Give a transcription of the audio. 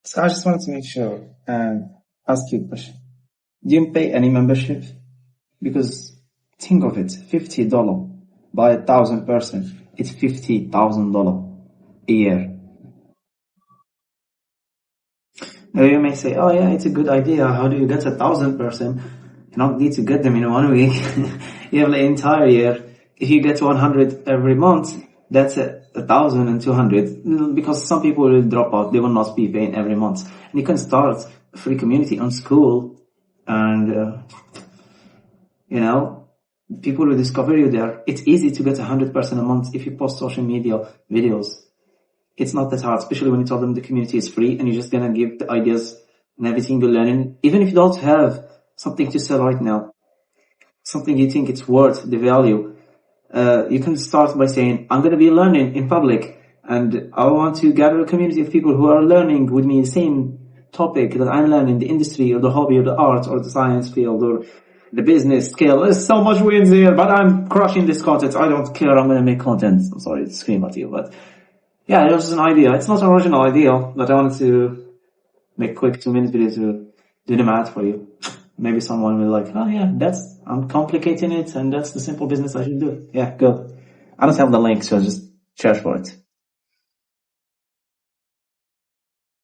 So I just wanted to make sure and ask you a question. Do you pay any membership? Because think of it, $50 by 1,000 person, it's $50,000 a year. Now you may say, oh yeah, it's a good idea. How do you get 1,000 person? You don't need to get them in 1 week. You have the entire year. If you get 100 every month, that's 1,200. Because some people will drop out. They will not be paying every month. And you can start a free community on Skool, and people will discover you there. It's easy to get 100 person a month if you post social media videos. It's not that hard, especially when you tell them the community is free and you're just gonna give the ideas and everything you're learning. Even if you don't have something to sell right now, something you think it's worth the value, you can start by saying, I'm gonna be learning in public and I want to gather a community of people who are learning with me the same topic that I'm learning, the industry or the hobby or the art or the science field or the business scale. There's so much wins here, but I'm crushing this content. I don't care. I'm gonna make content. I'm sorry to scream at you, but yeah, it was just an idea. It's not an original idea, but I wanted to make a quick 2-minute video to do the math for you. Maybe someone will like, oh yeah, I'm complicating it and that's the simple business I should do. Yeah, go. I don't have the link, so just search for it.